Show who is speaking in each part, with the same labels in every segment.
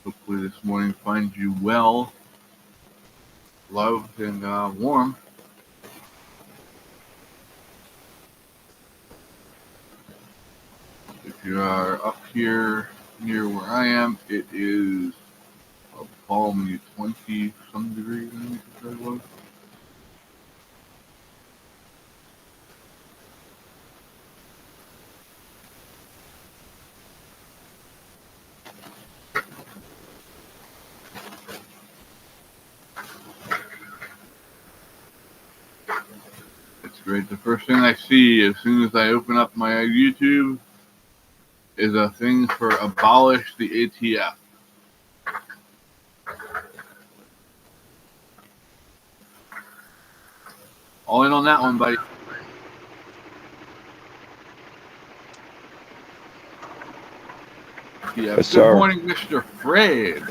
Speaker 1: Hopefully this morning finds you well, loved, and warm. If you are up here near where I am, it is a balmy 20 some degrees, I think it was. It's great. The first thing I see as soon as I open up my YouTube is a thing for abolish the ATF. All in on that one, buddy. Yeah.
Speaker 2: Yes,
Speaker 1: Good
Speaker 2: sir.
Speaker 1: morning, Mr. Fred.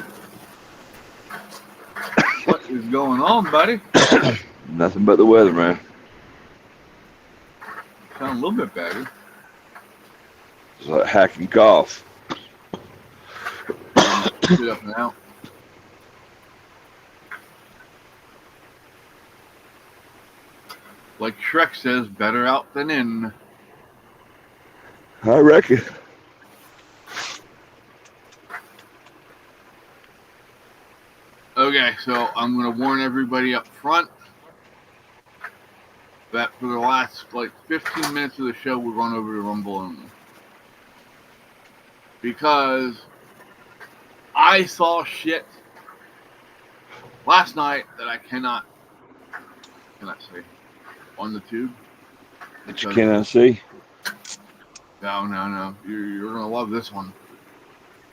Speaker 1: What is going on, buddy?
Speaker 2: Nothing but the weather, man.
Speaker 1: Sound a little bit better.
Speaker 2: It's like hacking cough.
Speaker 1: Sit up and out. Like Shrek says, better out than in.
Speaker 2: I reckon.
Speaker 1: Okay, so I'm going to warn everybody up front that for the last 15 minutes of the show, we're going over to Rumble only. Because I saw shit last night that I cannot say on the tube.
Speaker 2: That you cannot see?
Speaker 1: No. You're going to love this one.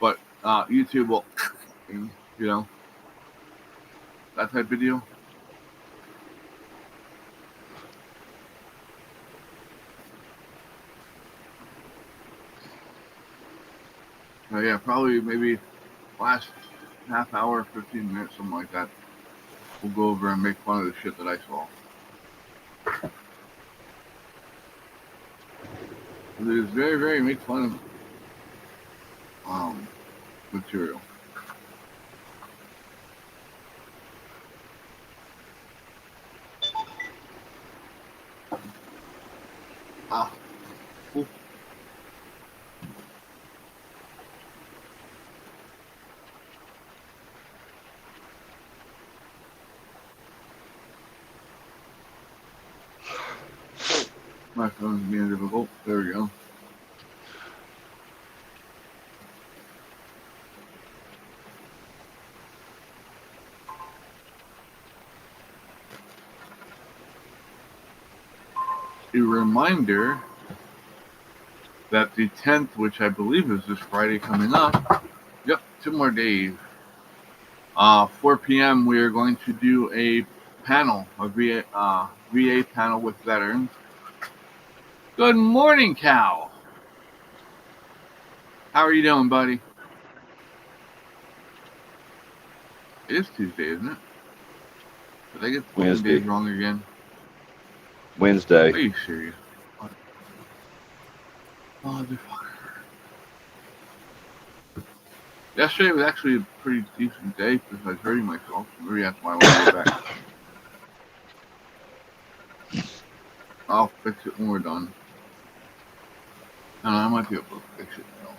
Speaker 1: But YouTube will, that type of deal. Yeah, probably maybe last half hour, 15 minutes, something like that. We'll go over and make fun of the shit that I saw. It is very, very make fun of material. Cool. My phone's being difficult. There we go. A reminder that the 10th, which I believe is this Friday coming up, 2 more days, 4 p.m., we are going to do a panel, a VA panel with veterans. Good morning, Cal. How are you doing, buddy? It is Tuesday, isn't it? Did I get the days wrong again?
Speaker 2: Wednesday.
Speaker 1: Are you serious? Motherfucker. Yesterday was actually a pretty decent day because I was hurting myself. Maybe that's why I want to go back. I'll fix it when we're done. I might be able to fix it now.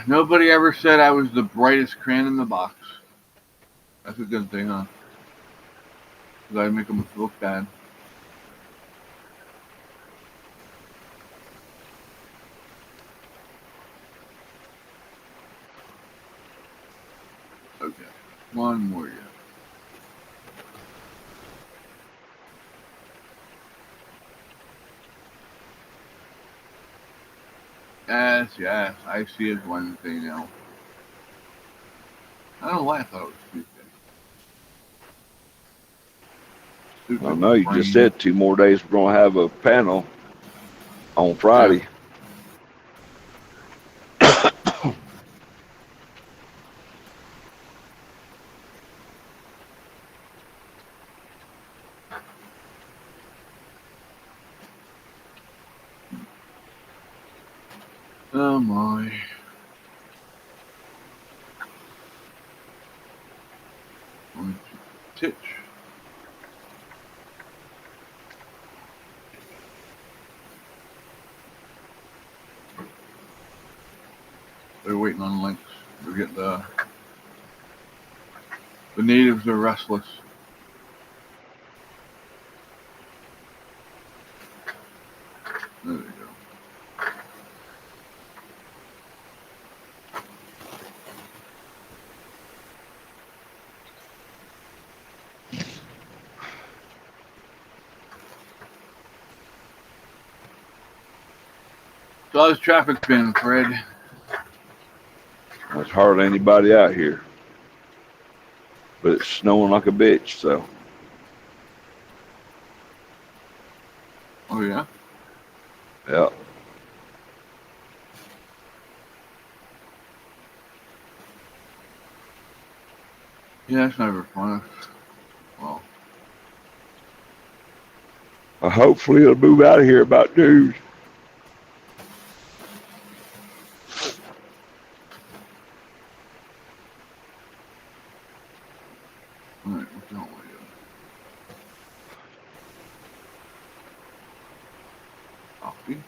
Speaker 1: Nobody ever said I was the brightest crayon in the box. That's a good thing, huh? Because I make them look bad. Okay, one more yet. Yes, I see it's Wednesday now. I don't know why I thought it was Tuesday.
Speaker 2: I know you just said 2 more days we're going to have a panel on Friday.
Speaker 1: Yeah. Oh my. Titch. They're waiting on links. They're getting the natives are restless. There they go. So how's traffic been, Fred?
Speaker 2: There's hardly anybody out here. But it's snowing like a bitch, so.
Speaker 1: Oh yeah?
Speaker 2: Yeah.
Speaker 1: Yeah, that's never fun. Well,
Speaker 2: Hopefully it'll move out of here about noon.
Speaker 1: alright, what's that way? Coffee?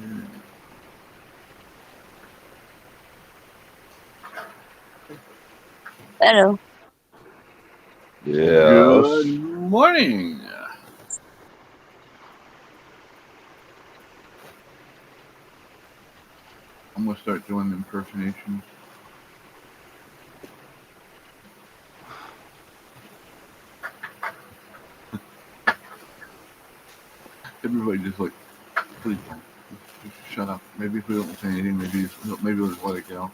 Speaker 1: Yeah.
Speaker 3: Hello.
Speaker 2: Yeah.
Speaker 1: Good morning. I'm gonna start doing impersonations. Everybody just like, please don't. Just shut up. Maybe if we don't say anything, maybe we'll just let it go.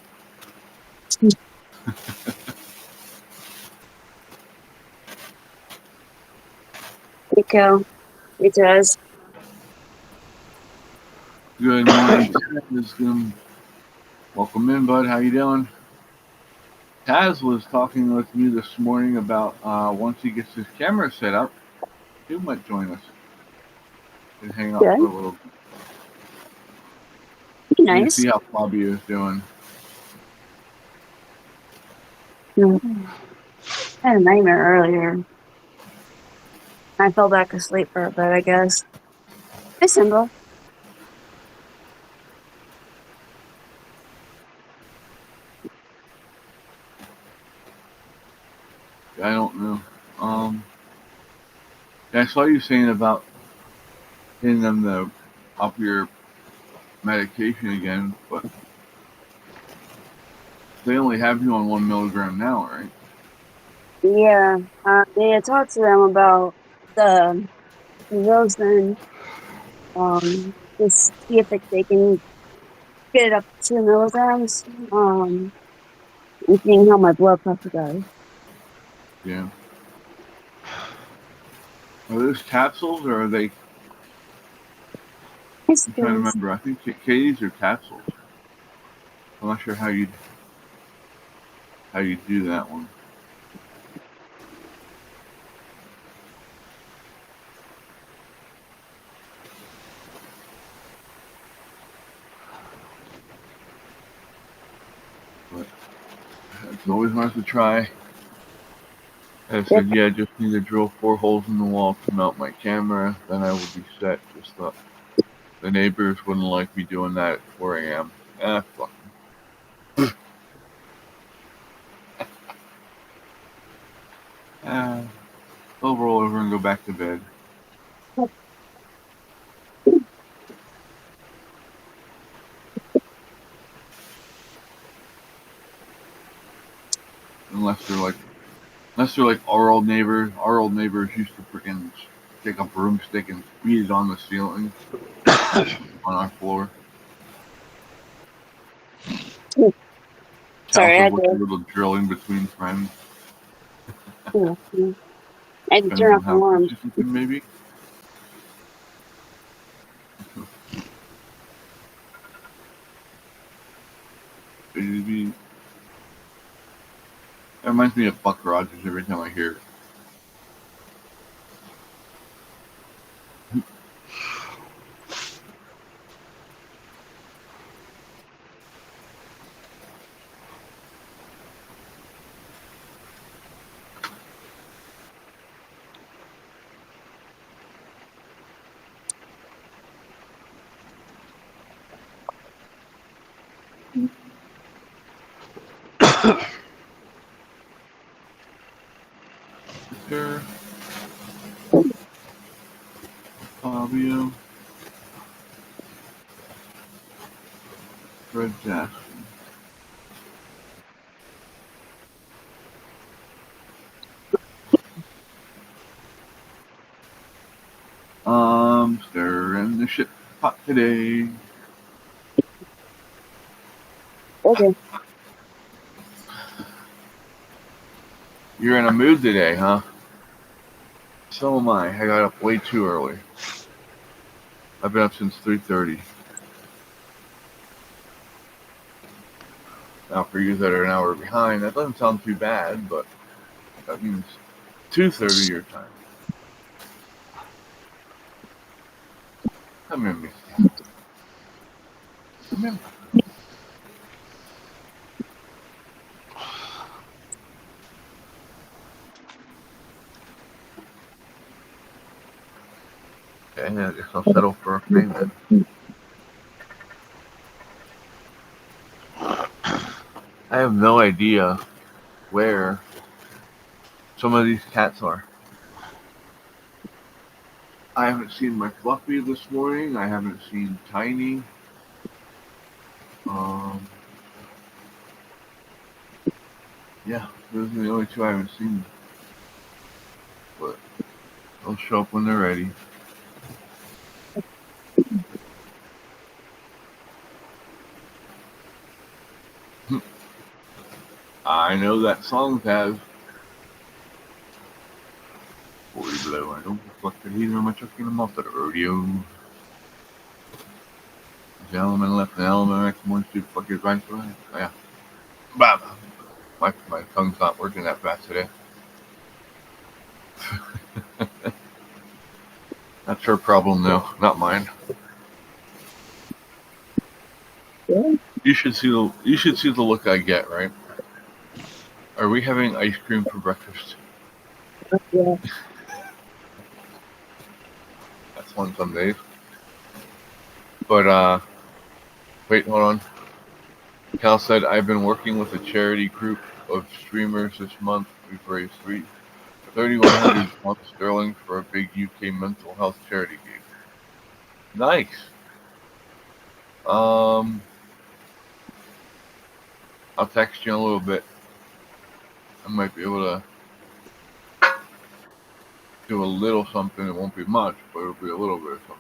Speaker 3: Nico. It does.
Speaker 1: Good morning, Taz. Welcome in, bud. How you doing? Taz was talking with me this morning about once he gets his camera set up, he might join us and hang out for a
Speaker 3: Good.
Speaker 1: little bit.
Speaker 3: Be
Speaker 1: You
Speaker 3: nice.
Speaker 1: see how Fabio is doing.
Speaker 3: I had a nightmare earlier. I fell back asleep for a bit, I guess. Hi, Simba.
Speaker 1: I don't know. I saw you saying about getting them to up your medication again, but they only have you on 1 milligram now, right?
Speaker 3: Yeah. I talked to them about the Rosen. Just see if they can get it up to 2 milligrams. And seeing how my blood pressure goes.
Speaker 1: Yeah. Are those capsules or are they?
Speaker 3: Yes,
Speaker 1: I'm
Speaker 3: it
Speaker 1: trying to
Speaker 3: is.
Speaker 1: remember. I think Katie's are capsules. I'm not sure how you do that one. But it's always nice to try. I
Speaker 3: Yep.
Speaker 1: said, yeah, just need to drill 4 holes in the wall to mount my camera, then I will be set. Just thought the neighbors wouldn't like me doing that at 4 a.m. Fuck. Ah, I'll roll over and go back to bed. Unless they're like our old neighbors. Our old neighbors used to freaking take a broomstick and beat it on the ceiling on our floor.
Speaker 3: Sorry,
Speaker 1: Tells
Speaker 3: I
Speaker 1: us
Speaker 3: had
Speaker 1: what a
Speaker 3: to.
Speaker 1: little drilling between friends.
Speaker 3: I had to
Speaker 1: Depends
Speaker 3: turn
Speaker 1: on
Speaker 3: off the
Speaker 1: how
Speaker 3: alarm.
Speaker 1: consistent, maybe. Maybe. That reminds me of Buck Rogers every time I hear it. Victor, Fabio, Fred Jackson. Stirring the shit pot today.
Speaker 3: Okay.
Speaker 1: You're in a mood today, huh? So am I. I got up way too early. I've been up since 3:30. Now, for you that are an hour behind, that doesn't sound too bad, but that means 2:30 your time. Come in, Misty. Come in. Okay, I guess I'll settle for a payment. I have no idea where some of these cats are. I haven't seen my Fluffy this morning. I haven't seen Tiny. Yeah, those are the only two I haven't seen. But they'll show up when they're ready. I know that song has Boy Blow. I don't reflect the heat on my truck in the mouth at the rodeo. Gentleman left an element, one, two, fuck his right. Yeah. Bah, bah. My tongue's not working that fast today. That's her problem, though, not mine.
Speaker 3: Yeah.
Speaker 1: You should see the look I get, right? Are we having ice cream for breakfast?
Speaker 3: Yeah.
Speaker 1: That's fun some days. But wait, hold on. Cal said I've been working with a charity group of streamers this month. We've raised £3,100 sterling for a big UK mental health charity gig. Nice. I'll text you in a little bit. I might be able to do a little something. It won't be much, but it'll be a little bit of something.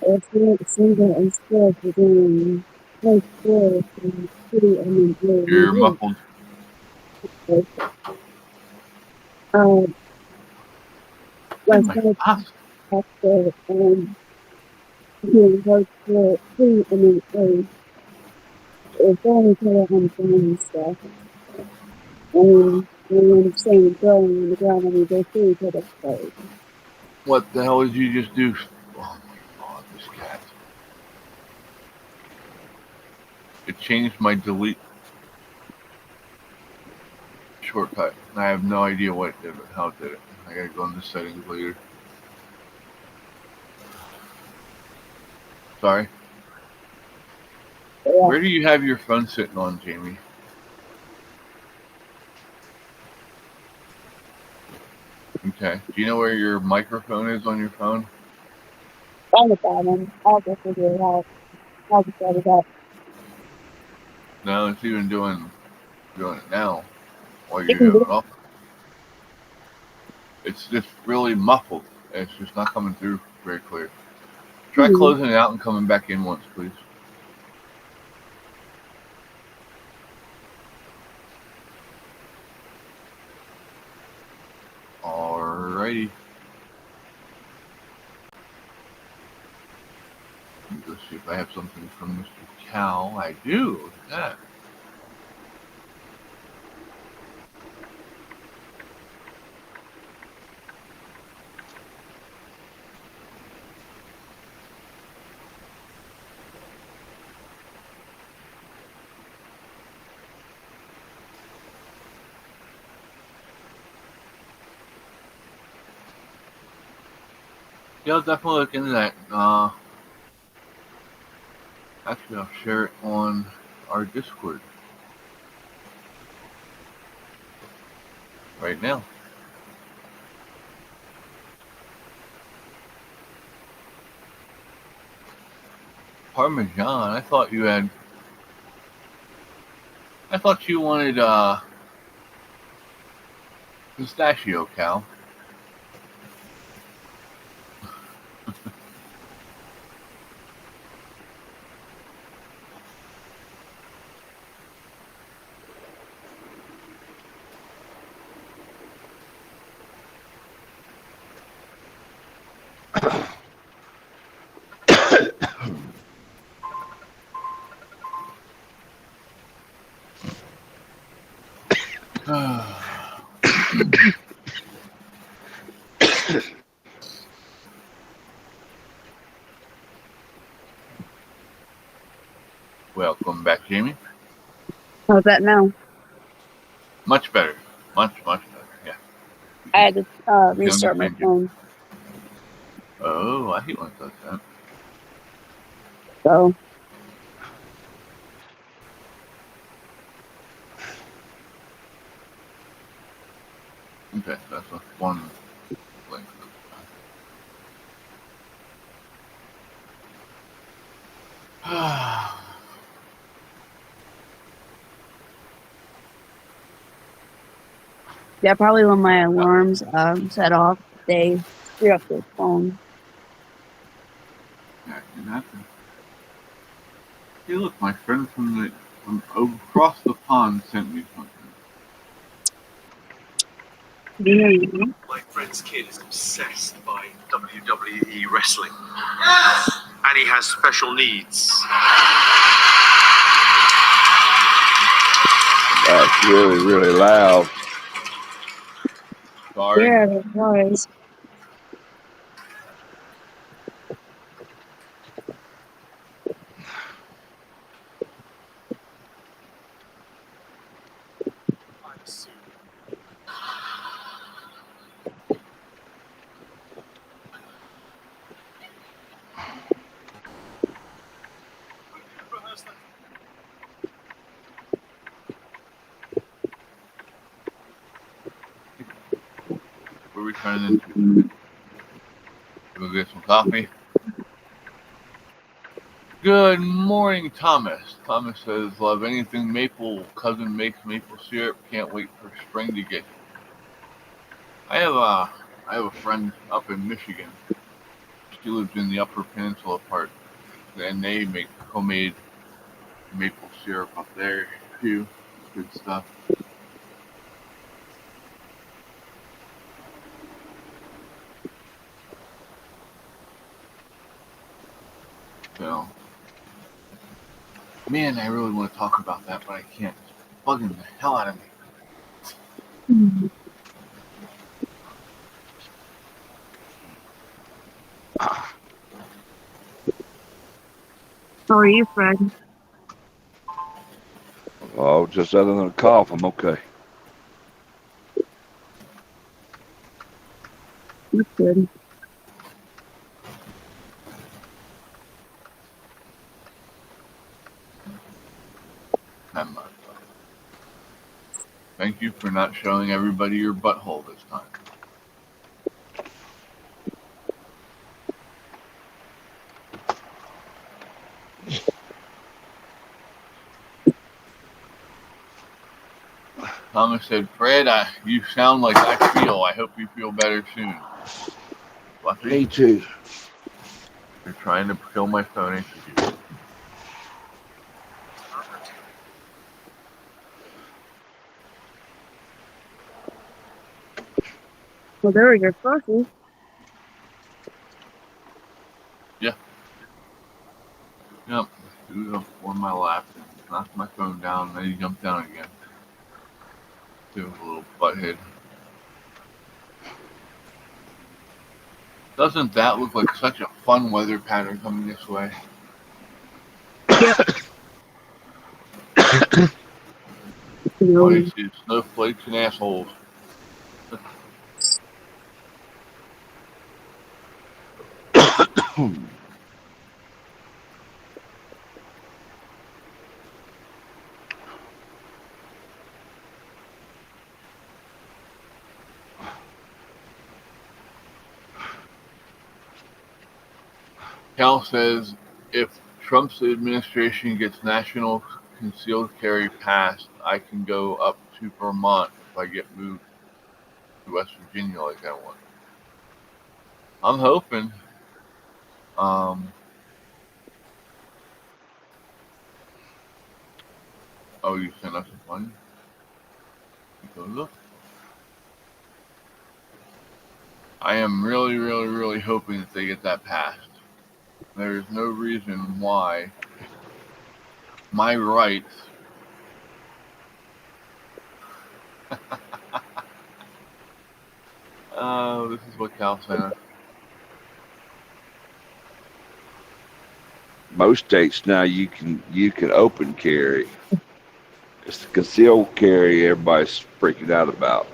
Speaker 3: It's not single and still for doing like four and two and
Speaker 1: You're
Speaker 3: then
Speaker 1: muffled. In
Speaker 3: last
Speaker 1: my
Speaker 3: night
Speaker 1: past.
Speaker 3: after doing work for two and then it's only till I'm doing stuff. And I'm saying going on the ground and we go through to the place.
Speaker 1: What the hell did you just do? Oh my god, this cat. It changed my delete shortcut. I have no idea what it did, but how it did it. I gotta go into settings later. Sorry.
Speaker 3: Yeah.
Speaker 1: Where do you have your phone sitting on, Jamie? Okay. Do you know where your microphone is on your phone?
Speaker 3: On the bottom, I'll just figure it out. I'll just set it up.
Speaker 1: No, it's even doing it now while
Speaker 3: You
Speaker 1: you're
Speaker 3: can
Speaker 1: doing
Speaker 3: do
Speaker 1: it off. It's just really muffled. It's just not coming through very clear. Try
Speaker 3: it.
Speaker 1: closing it out and coming back in once, please. Alrighty. Let me go see if I have something from Mr. Cal. I do. Look at that. Yeah, I'll definitely look into that. Actually, I'll share it on our Discord right now. Parmesan. I thought you wanted pistachio, Cal. Welcome back, Jamie.
Speaker 3: How's that now?
Speaker 1: Much better. Much better. Yeah.
Speaker 3: I had to
Speaker 1: I can
Speaker 3: restart my
Speaker 1: understand you.
Speaker 3: phone.
Speaker 1: Oh, I hate when it does that.
Speaker 3: So
Speaker 1: Okay, that's a fun link.
Speaker 3: yeah, probably when my alarms set off, they screw up the phone.
Speaker 1: That can happen. Hey, look, my friend from across the pond sent me something.
Speaker 3: Mm.
Speaker 4: My friend's kid is obsessed by WWE wrestling. And he has special needs.
Speaker 2: That's really, really loud.
Speaker 1: Sorry.
Speaker 3: Yeah, it was.
Speaker 4: I assume.
Speaker 1: Where are we turning into? Go get some coffee. Good morning, Thomas. Thomas says, love anything maple. Cousin makes maple syrup. Can't wait for spring to get here. I have a friend up in Michigan. She lives in the Upper Peninsula part, and they make homemade maple syrup up there too. Good stuff. So, man, I really want to talk about that, but I can't. It's bugging the hell out of me.
Speaker 3: Mm. How are you, Fred?
Speaker 2: Oh, just other than a cough, I'm okay.
Speaker 3: That's good.
Speaker 1: I'm not. Thank you for not showing everybody your butthole this time. Thomas said, Fred, you sound like I feel. I hope you feel better soon. Fluffy,
Speaker 2: Me too.
Speaker 1: you're trying to kill my phone, ain't you?
Speaker 3: Well, there was your coffee.
Speaker 1: Yep. He was up on my lap and knocked my phone down, and then he jumped down again. He was a little butthead. Doesn't that look like such a fun weather pattern coming this way? All you see is snowflakes and assholes. Cal says if Trump's administration gets national concealed carry passed, I can go up to Vermont if I get moved to West Virginia like I want. I'm hoping. Oh, you sent us a money? Go look. I am really, really, really hoping that they get that passed. There is no reason why my rights this is what Cal sent us.
Speaker 2: Most states now you can open carry. It's the concealed carry everybody's freaking out about.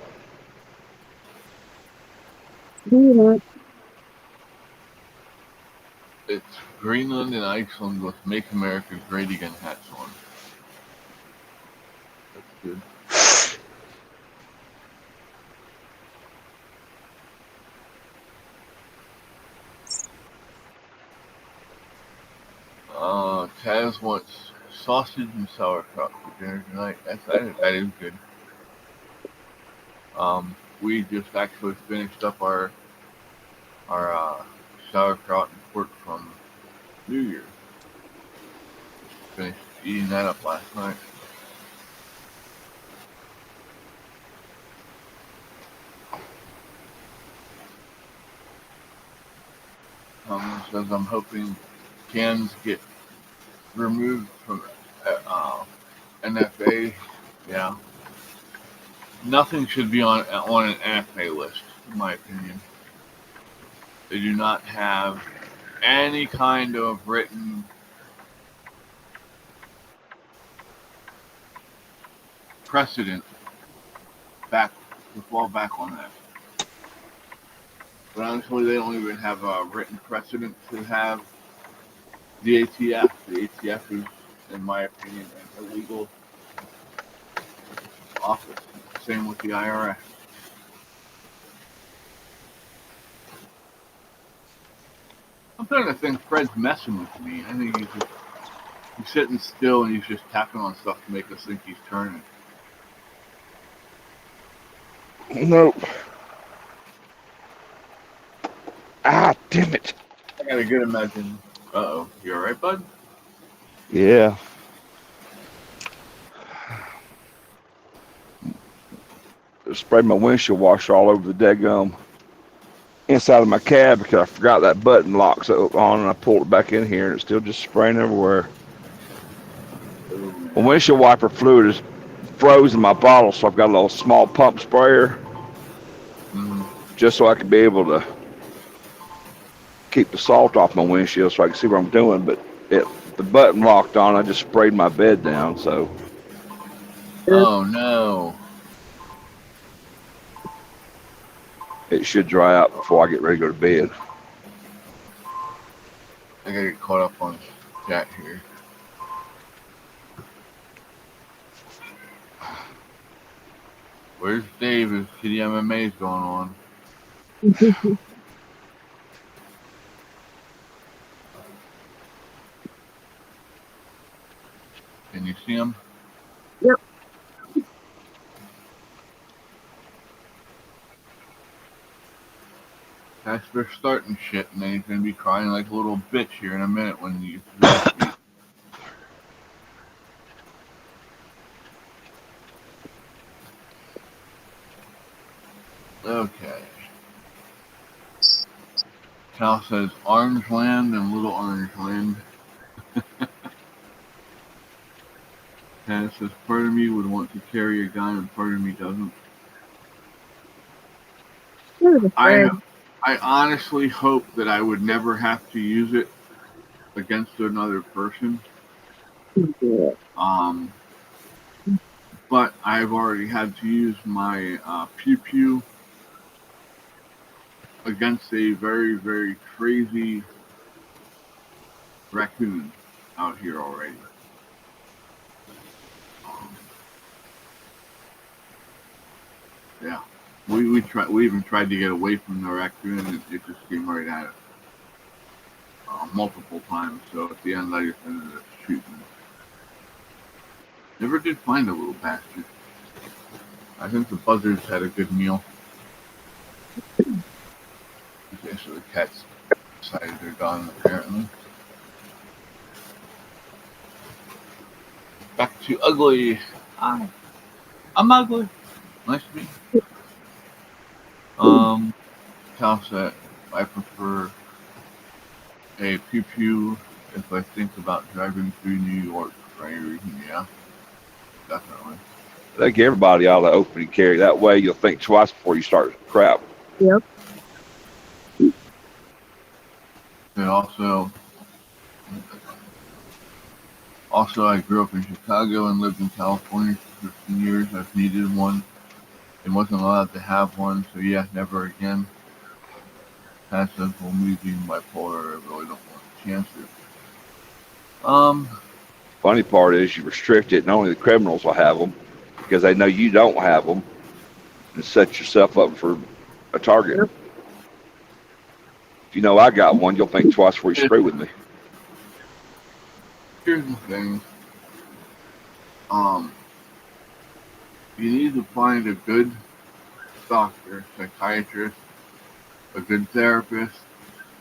Speaker 1: It's Greenland and Iceland with Make America Great Again hats on. That's good. Taz wants sausage and sauerkraut for dinner tonight. That is good. We just actually finished up our sauerkraut and pork from New Year's. Just finished eating that up last night. Says I'm hoping cans get removed from NFA. Yeah, nothing should be on an NFA list, in my opinion. They do not have any kind of written precedent to fall back on that. But honestly, they don't even have a written precedent to have the ATF. The ATF is, in my opinion, an illegal office. Same with the IRS. I'm starting to think Fred's messing with me. I think he's sitting still and he's just tapping on stuff to make us think he's turning.
Speaker 2: Nope. Ah, damn it.
Speaker 1: I got a good imagine. Uh-oh. You all right, bud?
Speaker 2: Yeah. Sprayed my windshield washer all over the daggum inside of my cab because I forgot that button locks on and I pulled it back in here and it's still just spraying everywhere. The windshield wiper fluid is froze in my bottle, so I've got a little small pump sprayer just so I can be able to keep the salt off my windshield so I can see what I'm doing. But the button locked on, I just sprayed my bed down, so.
Speaker 1: Oh no.
Speaker 2: It should dry out before I get ready to go to bed.
Speaker 1: I gotta get caught up on chat here. Where's Dave? His Kitty MMA's going on. Can you see him?
Speaker 3: Yep.
Speaker 1: Casper's starting shit, and then he's gonna be crying like a little bitch here in a minute when you. Okay. Cal says Orange Land and Little Orange Land. Cal says part of me would want to carry a gun and part of me doesn't. I honestly hope that I would never have to use it against another person. But I've already had to use my pew pew against a very, very crazy raccoons out here already. Um, yeah, we even tried to get away from the raccoon, and it just came right at us multiple times. So at the end, I just ended up shooting. Never did find a little bastard. I think the buzzards had a good meal. Okay, so the cats decided they're done apparently. Back to ugly. Hi, I'm ugly. Nice to meet you. Cal said I prefer a pew pew if I think about driving through New York for any reason. Yeah, definitely.
Speaker 2: I think everybody ought to open and carry. That way you'll think twice before you start crap.
Speaker 3: Yep.
Speaker 1: And also I grew up in Chicago and lived in California for 15 years. I've needed one and wasn't allowed to have one, so yeah, never again. Pat says, well, me being bipolar, I really don't want a chance to.
Speaker 2: Funny part is you restrict it, and only the criminals will have them because they know you don't have them, and set yourself up for a target.
Speaker 3: Yep.
Speaker 2: If you know I got one, you'll think twice before you screw with me.
Speaker 1: Here's the thing. You need to find a good doctor, psychiatrist, a good therapist,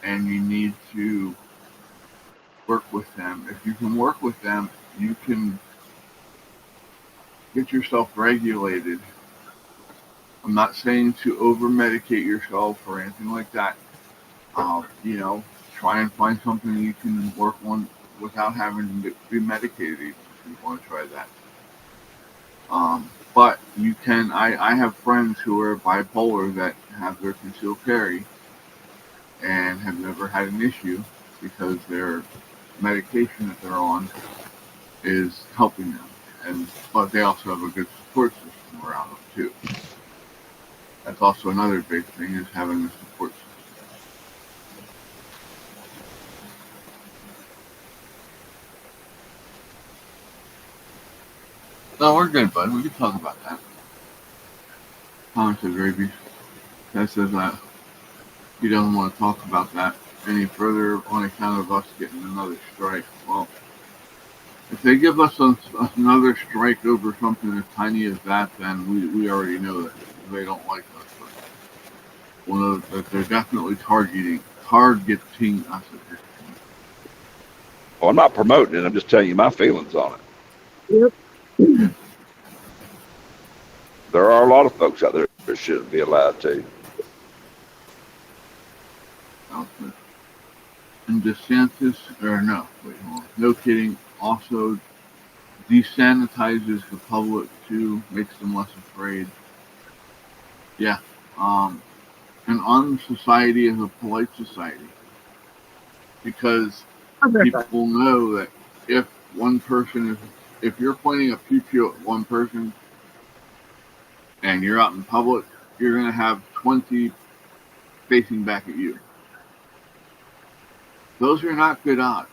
Speaker 1: and you need to work with them. If you can work with them, you can get yourself regulated. I'm not saying to over medicate yourself or anything like that. Try and find something you can work on without having to be medicated if you want to try that. But you can, I have friends who are bipolar that have their concealed carry and have never had an issue because their medication that they're on is helping them. But they also have a good support system around them too. That's also another big thing is having a support system. No, we're good, bud. We can talk about that. Thomas says rabies. That says that he doesn't want to talk about that any further on account of us getting another strike. Well, if they give us another strike over something as tiny as that, then we already know that they don't like us. But we'll know that they're definitely targeting us at this point.
Speaker 2: Well, I'm not promoting it. I'm just telling you my feelings on it.
Speaker 3: Yep.
Speaker 2: There are a lot of folks out there that shouldn't be allowed to.
Speaker 1: And DeSantis, or no, wait, hold on. No kidding, also desanitizes the public too, makes them less afraid. Yeah. An armed society is a polite society. Because people know that if you're pointing a pew pew at one person and you're out in public, you're going to have 20 facing back at you. Those are not good odds.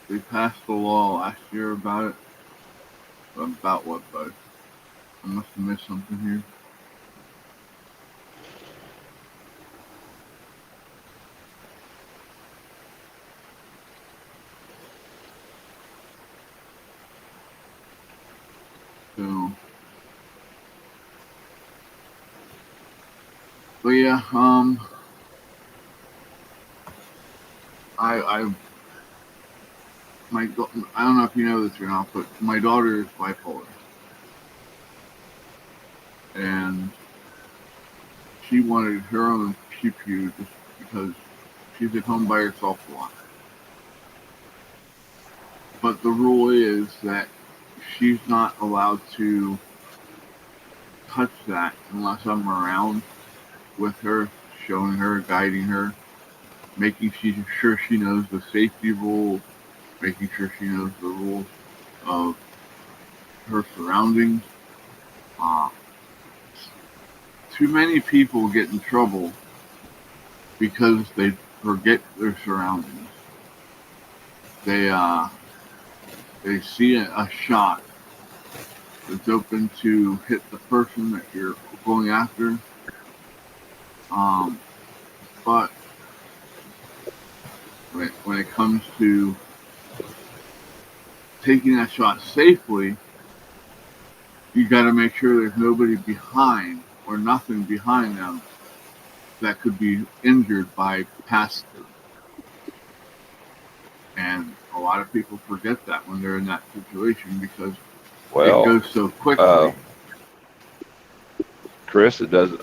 Speaker 1: They passed the law last year about it. About what, bud? I must have missed something here. So, but yeah, I don't know if you know this or not, but my daughter is bipolar, and she wanted her own pew pew just because she's at home by herself a lot. But the rule is that she's not allowed to touch that unless I'm around with her, showing her, guiding her, making sure she knows the safety rules, making sure she knows the rules of her surroundings. Too many people get in trouble because they forget their surroundings. They see a shot that's open to hit the person that you're going after. But when it comes to taking that shot safely, you got to make sure there's nobody behind or nothing behind them that could be injured by passive. And a lot of people forget that when they're in that situation because it goes so quickly.
Speaker 2: Chris, it doesn't.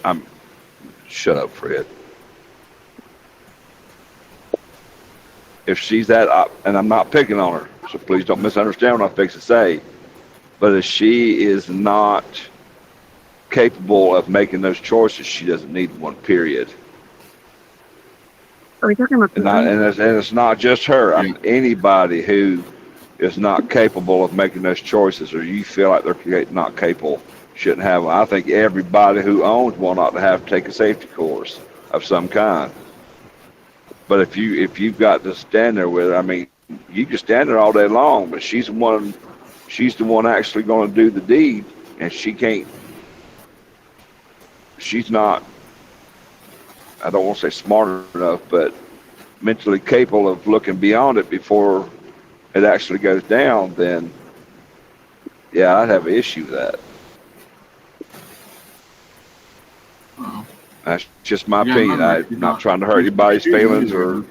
Speaker 2: Shut up, Fred. If she's that, and I'm not picking on her, so please don't misunderstand what I'm fixing to say. But if she is not capable of making those choices, she doesn't need one. Period.
Speaker 3: Are we talking about?
Speaker 2: And it's not just her. Anybody who is not capable of making those choices, or you feel like they're not capable, shouldn't have one. I think everybody who owns one ought to have to take a safety course of some kind. But if you've got to stand there with her, I mean, you can stand there all day long, but she's the one actually going to do the deed, and she can't. She's not. I don't want to say smart enough, but mentally capable of looking beyond it before it actually goes down. Then, yeah, I'd have an issue with that. That's just my opinion. I'm not trying to hurt anybody's feelings or.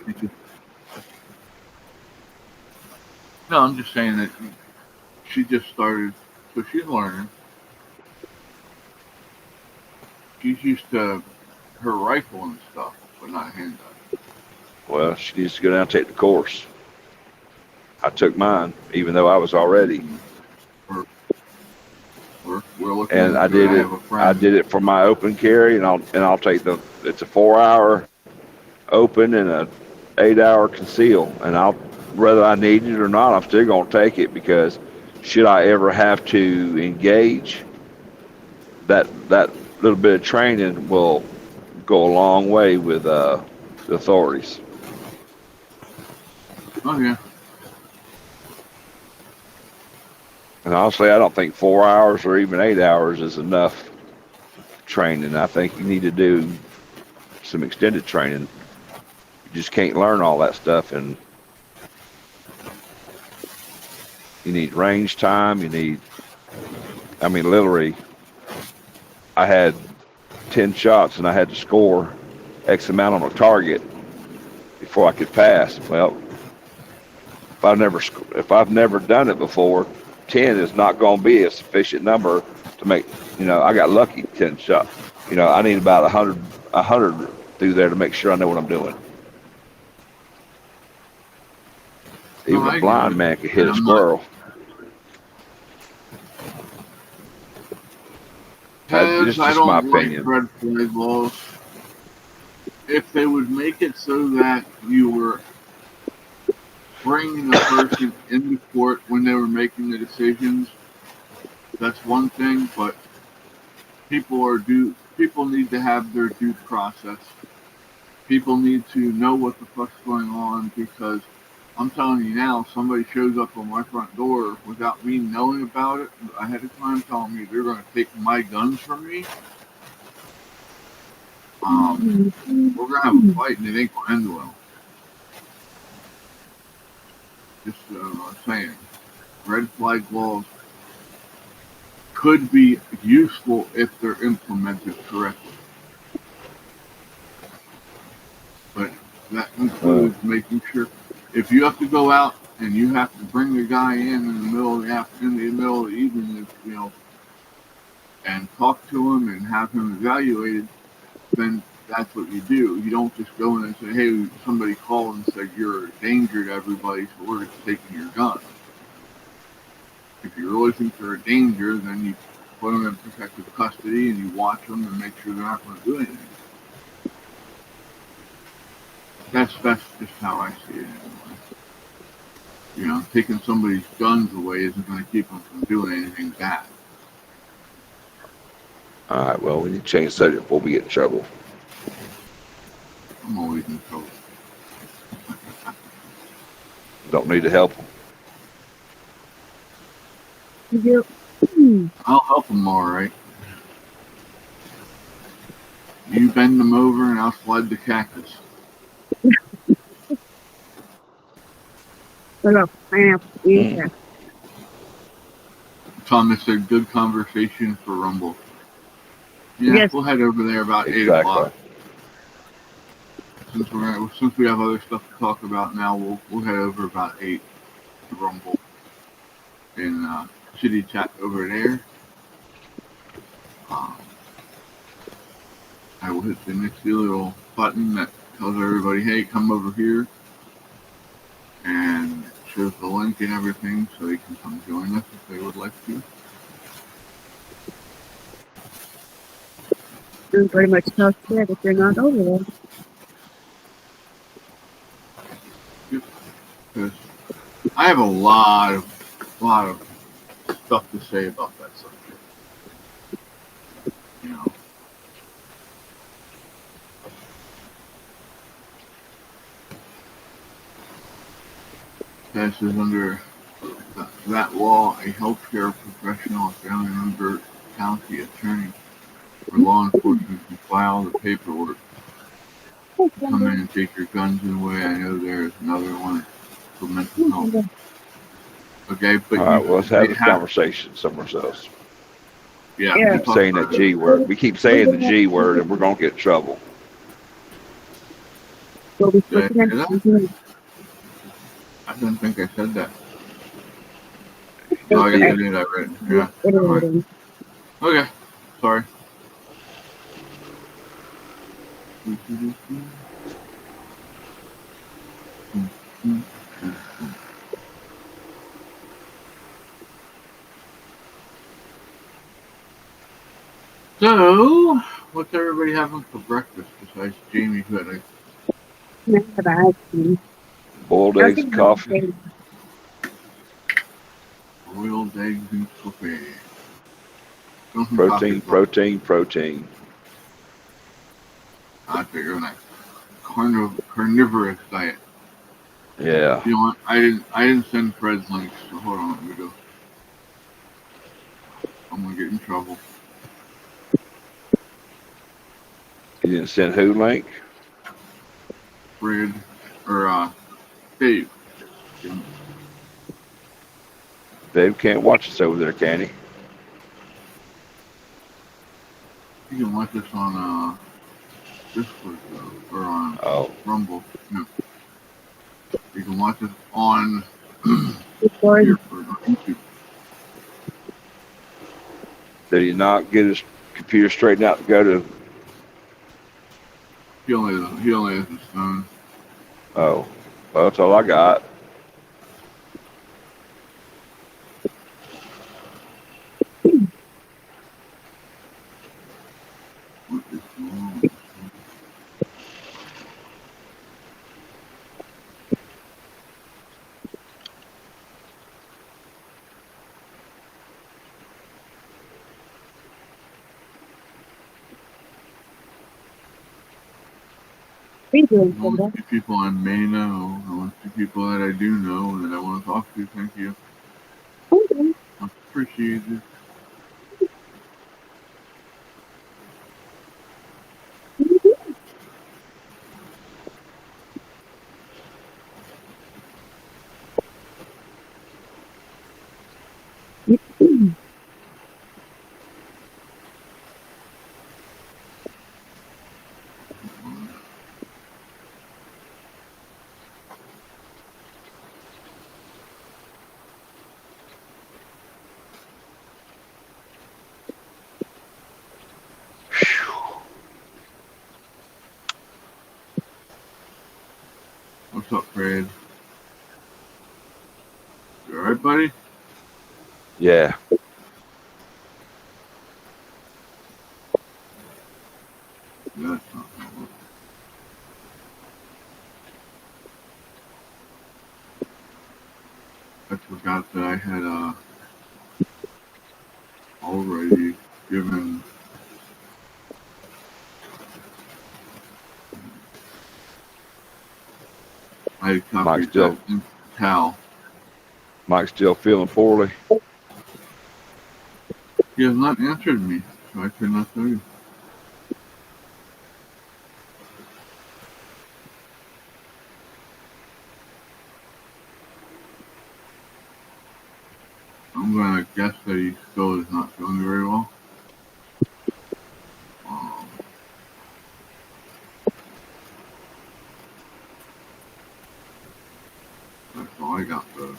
Speaker 1: No, I'm just saying that she just started, so she's learning. She's used to her rifle and stuff, but not handgun.
Speaker 2: Well, she needs to go down and take the course. I took mine, even though I was already. And I did it. I did it for my open carry, and I'll take it's a 4-hour open and a 8-hour conceal, and whether I need it or not, I'm still gonna take it because should I ever have to engage, that little bit of training will go a long way with the authorities.
Speaker 1: Oh yeah.
Speaker 2: And honestly, I don't think 4 hours or even 8 hours is enough training. I think you need to do some extended training. You just can't learn all that stuff, and you need range time. Literally, I had 10 shots and I had to score X amount on a target before I could pass. Well, if I've never done it before, 10 is not going to be a sufficient number to make, I got lucky 10 shots. I need about 100 through there to make sure I know what I'm doing. Even a blind man can hit a squirrel. That's just my opinion.
Speaker 1: Red flag laws. If they would make it so that you were bringing the person into court when they were making the decisions, that's one thing. But people need to have their due process. People need to know what the fuck's going on, because I'm telling you now, somebody shows up on my front door without me knowing about it ahead of time, telling me they're going to take my guns from me. We're going to have a fight and it ain't going to end well. Just saying, red flag laws could be useful if they're implemented correctly. But that includes making sure, if you have to go out and you have to bring the guy in the middle of the afternoon, in the middle of the evening, and talk to him and have him evaluated, then that's what you do. You don't just go in and say, hey, somebody called and said you're a danger to everybody, so we're just taking your gun. If you really think they're a danger, then you put them in protective custody and you watch them and make sure they're not going to do anything. That's just how I see it anyway. Taking somebody's guns away isn't going to keep them from doing anything bad.
Speaker 2: All right, well, we need to change the subject before we get in trouble.
Speaker 1: I'm always in trouble.
Speaker 2: Don't need to help them.
Speaker 3: You
Speaker 1: I'll help them all right. You bend them over and I'll slide the cactus.
Speaker 3: put up pineapple
Speaker 2: Mm.
Speaker 3: juice.
Speaker 1: Thomas said, good conversation for Rumble. Yeah,
Speaker 3: Yes.
Speaker 1: we'll head over there about 8
Speaker 2: Exactly.
Speaker 1: o'clock. Since we have other stuff to talk about now, we'll head over about 8 to Rumble in City Chat over there. I will hit the next little button that tells everybody, hey, come over here, and shows the link and everything so they can come join us if they would like to.
Speaker 3: And pretty much talk shit if you're not over there.
Speaker 1: Because I have a lot of stuff to say about that subject. You know, passes under that law, a healthcare professional, a family member, county attorney, or law enforcement can file the paperwork. Come in and take your guns away. I know there's another one for mental health. Okay, but
Speaker 2: All right, well, let's have
Speaker 1: they
Speaker 2: this conversation somewhere else.
Speaker 1: Yeah,
Speaker 3: Yeah.
Speaker 1: we'll
Speaker 2: Keep
Speaker 1: talk
Speaker 2: saying
Speaker 1: about
Speaker 2: that
Speaker 1: it.
Speaker 2: G word. We keep saying the G word, and we're gonna get in trouble.
Speaker 3: We'll be
Speaker 1: Did I
Speaker 3: switching
Speaker 1: say that?
Speaker 3: in.
Speaker 1: I don't think I said that. No, I guess I did. I read it. Yeah. Never mind. Okay. Sorry. So, what's everybody having for breakfast besides Jamie, who had a
Speaker 2: Boiled eggs and coffee.
Speaker 1: boiled eggs and coffee? Something
Speaker 2: Protein,
Speaker 1: coffee.
Speaker 2: protein, protein.
Speaker 1: I figure on a carnivorous diet.
Speaker 2: Yeah.
Speaker 1: You know what? I didn't send Fred's links, so hold on, let me go. I'm gonna get in trouble.
Speaker 2: You didn't send who link?
Speaker 1: Fred or Dave.
Speaker 2: Dave can't watch us over there, can he?
Speaker 1: You can watch this on Discord or on Rumble. No. You can watch it on YouTube.
Speaker 2: Did he not get his computer straightened out to go to?
Speaker 1: He only has his phone.
Speaker 2: Oh, well, that's all I got.
Speaker 1: What is wrong? I want to see people I may know. I want to see people that I do know and that I want to talk to. Thank you. Much appreciated. What's up, Fred? You alright, buddy?
Speaker 2: Yeah.
Speaker 1: Yeah, that's not gonna work. I forgot that I had already given I had
Speaker 2: Mike
Speaker 1: copied
Speaker 2: still,
Speaker 1: that in Cal.
Speaker 2: Mike's still feeling poorly.
Speaker 1: He has not answered me, so I could not tell you. I'm gonna guess that he still is not feeling very well. Um, that's all I got though.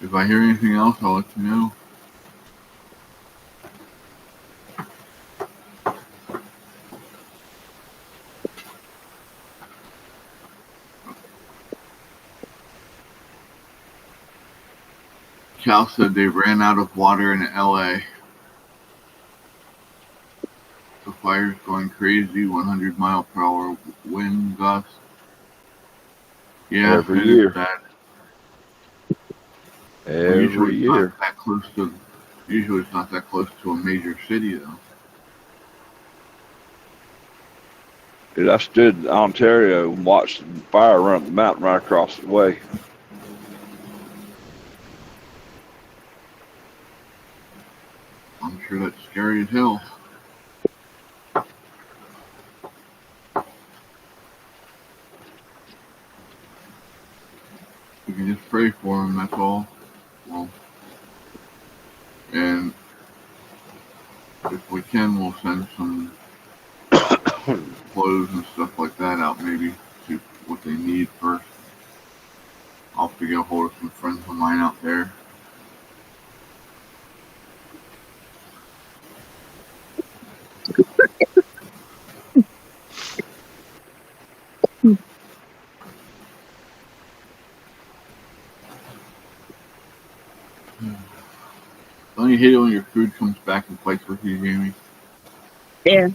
Speaker 1: If I hear anything else, I'll let you know. Cal said they ran out of water in LA. The fire's going crazy, 100-mile-per-hour wind gusts. Yeah,
Speaker 2: Every
Speaker 1: it is
Speaker 2: year.
Speaker 1: bad. Usually
Speaker 2: Every
Speaker 1: it's not
Speaker 2: year.
Speaker 1: that close to. Usually it's not that close to a major city though.
Speaker 2: Dude, I stood in Ontario and watched the fire run up the mountain right across the way.
Speaker 1: I'm sure that's scary as hell. We can just pray for them. That's all. Well, and if we can, we'll send some clothes and stuff like that out. Maybe see what they need first. I'll have to get a hold of some friends of mine out there. Don't you hate it when your food comes back and fights with you, Jamie?
Speaker 3: Yeah.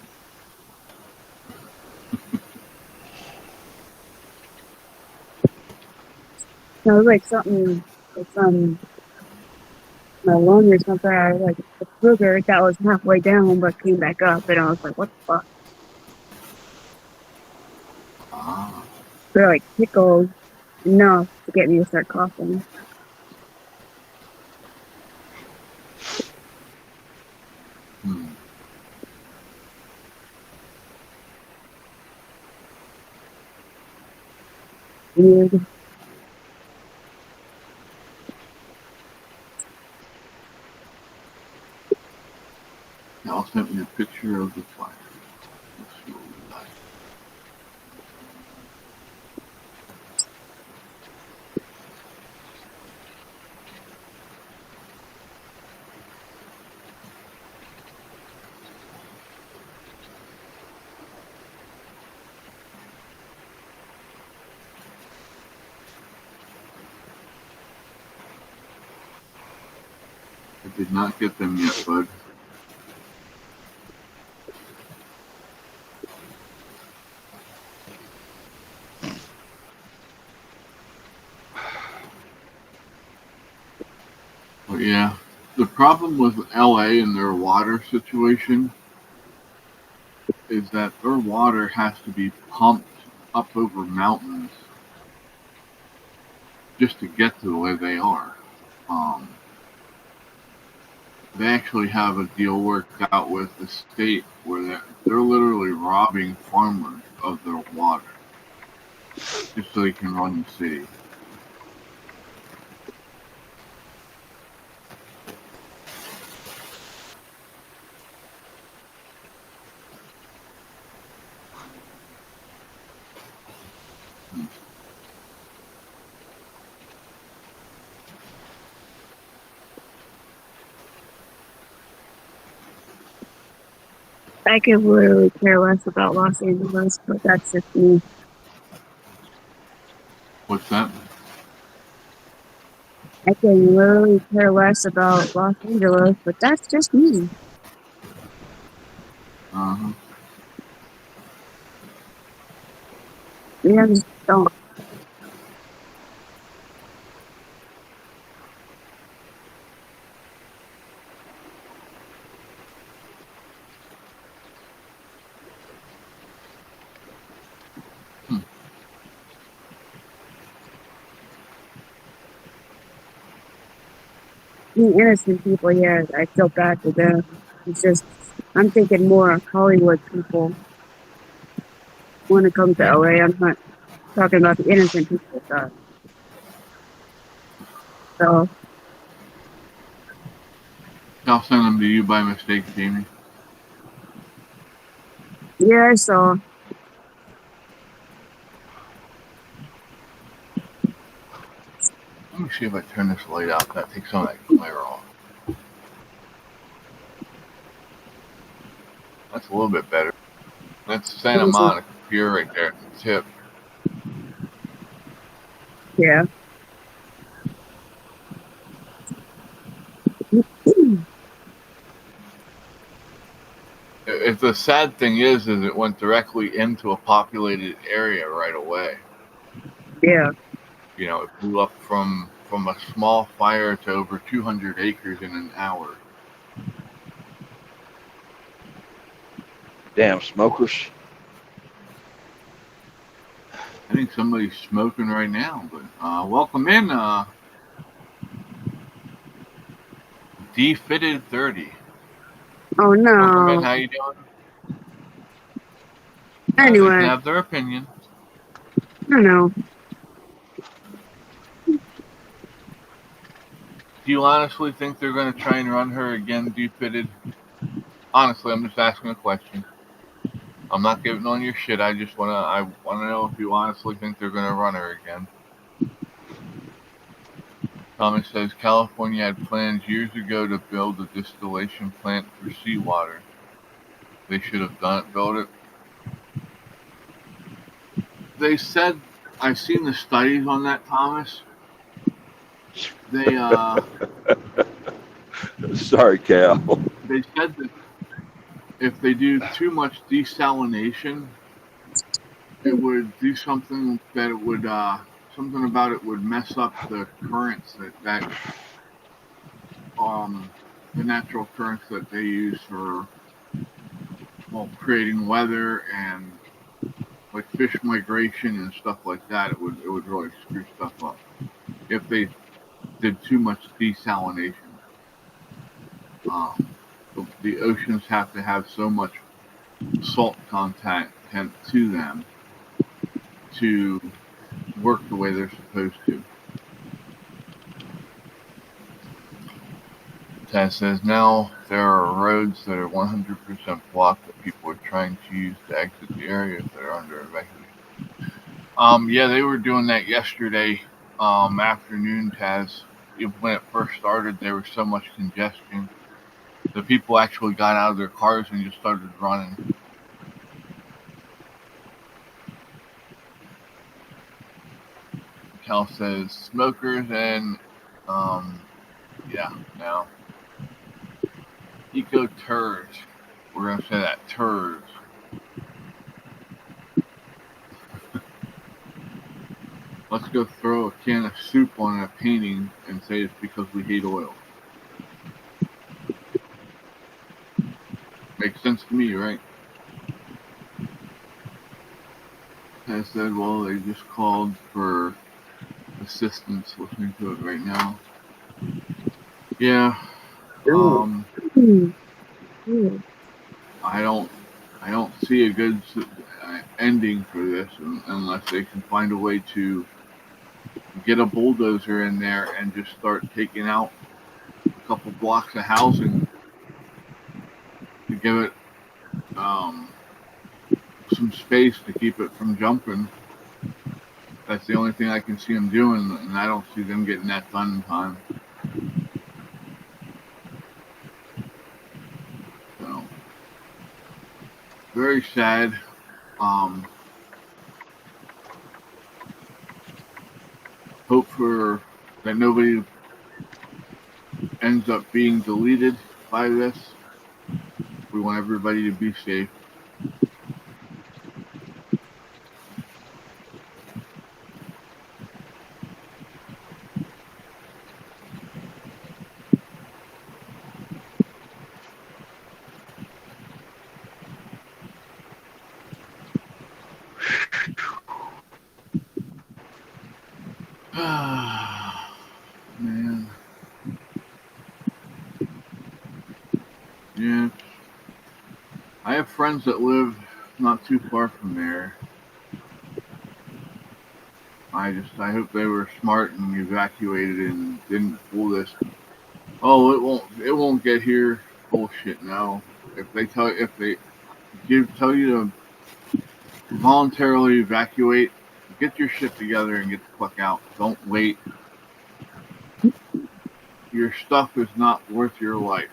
Speaker 3: No, it was like something, it's my lung or something. I like a booger that was halfway down but came back up, and I was like, what the fuck?
Speaker 1: Ah.
Speaker 3: They're like tickled enough to get me to start coughing.
Speaker 1: Hmm.
Speaker 3: Weird.
Speaker 1: Y'all sent me a picture of the fire. Let's see what we got. I did not get them yet, bud. But yeah, the problem with LA and their water situation is that their water has to be pumped up over mountains just to get to where they are. Um, they actually have a deal worked out with the state where they're literally robbing farmers of their water just so they can run the city.
Speaker 3: I could literally care less about Los Angeles, but that's just me.
Speaker 1: What's that?
Speaker 3: I can literally care less about Los Angeles, but that's just me.
Speaker 1: Uh-huh.
Speaker 3: Yeah, I just don't. the innocent people, yeah, I feel bad for them. It's just, I'm thinking more of Hollywood people want to come to LA. I'm not talking about the innocent people. So,
Speaker 1: I'll send them to you by mistake, Jamie.
Speaker 3: yeah, so,
Speaker 1: Let me see if I turn this light out. That takes some of that glare off. That's a little bit better. That's Santa Monica Pier right there at the tip.
Speaker 3: yeah.
Speaker 1: The sad thing is it went directly into a populated area right away.
Speaker 3: Yeah.
Speaker 1: You know, it blew up from a small fire to over 200 acres in an hour.
Speaker 2: Damn smokers.
Speaker 1: I think somebody's smoking right now, but welcome in, Defitted 30.
Speaker 3: Oh
Speaker 1: Welcome in.
Speaker 3: no.
Speaker 1: How you doing? They can
Speaker 3: Anyway,
Speaker 1: have their opinion.
Speaker 3: I don't know.
Speaker 1: Do you honestly think they're going to try and run her again, Defitted? Honestly, I'm just asking a question. I'm not giving on your shit. I wanna know if you honestly think they're going to run her again. Thomas says California had plans years ago to build a distillation plant for seawater. They should have built it. They said, I've seen the studies on that, Thomas. They
Speaker 2: Sorry, Cal.
Speaker 1: they said that if they do too much desalination, it would do something that it would something about it would mess up the currents that the natural currents that they use for creating weather and like fish migration and stuff like that. It would really screw stuff up if they did too much desalination. Um, the oceans have to have so much salt content to them to work the way they're supposed to. Taz says now there are roads that are 100% blocked that people are trying to use to exit the areas that are under evacuation. Yeah, they were doing that yesterday afternoon, Taz. When it first started, there was so much congestion. The people actually got out of their cars and just started running. Cal says smokers and now eco turds. We're gonna say that turds. Let's go throw a can of soup on a painting and say it's because we hate oil. Makes sense to me, right? I said, well, they just called for assistance. Listening to it right now. Yeah.
Speaker 3: Ooh.
Speaker 1: I don't see a good ending for this unless they can find a way to get a bulldozer in there and just start taking out a couple blocks of housing to give it some space to keep it from jumping. That's the only thing I can see them doing, and I don't see them getting that done in time. So, very sad. Hope for that nobody ends up being deleted by this. We want everybody to be safe. Man. friends that live not too far from there. I hope they were smart and evacuated and didn't pull this. Oh, it won't get here. Bullshit. No. If they tell you to voluntarily evacuate, get your shit together and get the fuck out. Don't wait. Your stuff is not worth your life.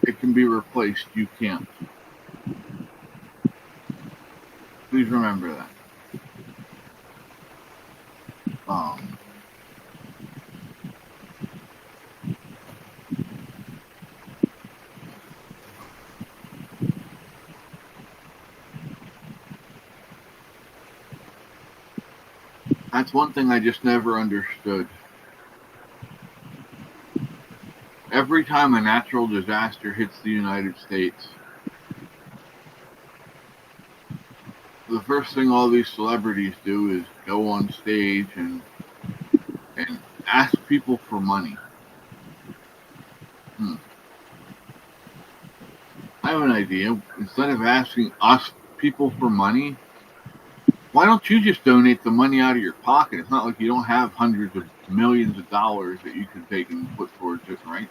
Speaker 1: It can be replaced. You can't. Please remember that. That's one thing I just never understood. Every time a natural disaster hits the United States, the first thing all these celebrities do is go on stage and ask people for money. I have an idea. Instead of asking us people for money, why don't you just donate the money out of your pocket? It's not like you don't have hundreds of millions of dollars that you can take and put towards it, right?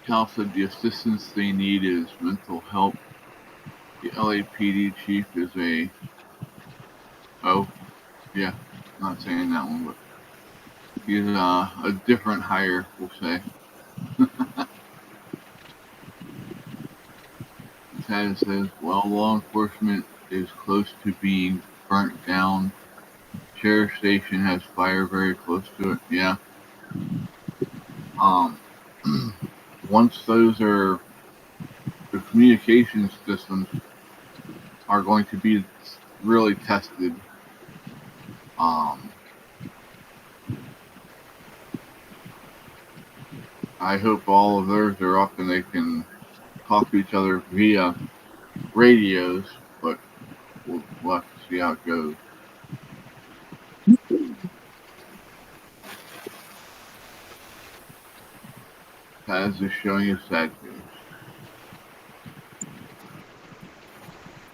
Speaker 1: Cal said the assistance they need is mental help. The LAPD chief is I'm not saying that one, but he's a different hire, we'll say. Ted says, well, law enforcement is close to being burnt down. Sheriff station has fire very close to it. Yeah. Once the communication systems are going to be really tested, I hope all of theirs are up and they can talk to each other via radios, but we'll have to see how it goes. Taz is showing us sad news.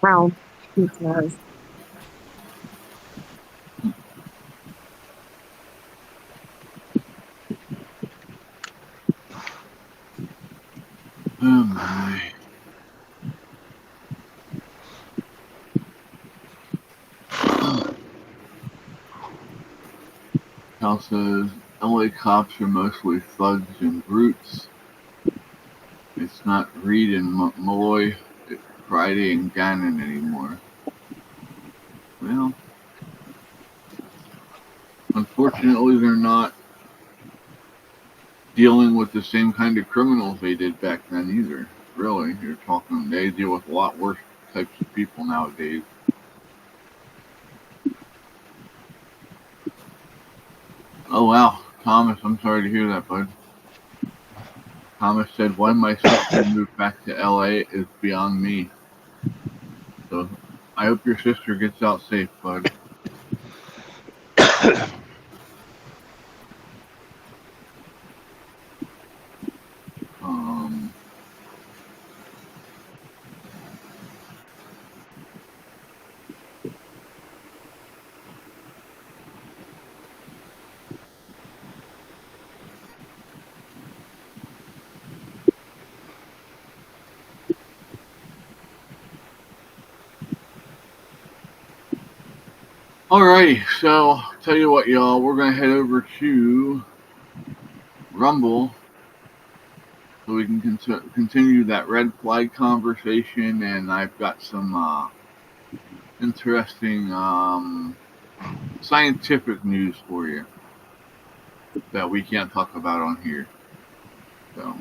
Speaker 3: Wow, he does.
Speaker 1: Oh my. Cal says, LA cops are mostly thugs and brutes. It's not Reed and Malloy, Friday and Gannon anymore. Well, unfortunately, they're not dealing with the same kind of criminals they did back then either. Really, they deal with a lot worse types of people nowadays. Oh wow, Thomas, I'm sorry to hear that, bud. Thomas said, why my sister moved back to LA is beyond me. So I hope your sister gets out safe, bud. Alrighty, so tell you what, y'all, we're gonna head over to Rumble so we can continue that red flag conversation, and I've got some interesting scientific news for you that we can't talk about on here. So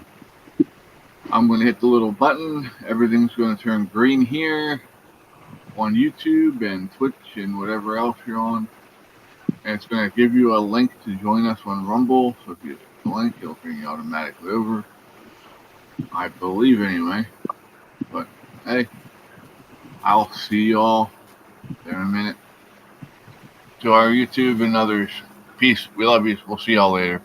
Speaker 1: I'm gonna hit the little button. Everything's gonna turn green here on YouTube and Twitch and whatever else you're on. And it's going to give you a link to join us on Rumble. So if you hit the link, it'll bring you automatically over. I believe anyway. But hey, I'll see y'all there in a minute. To our YouTube and others, peace. We love you. We'll see y'all later.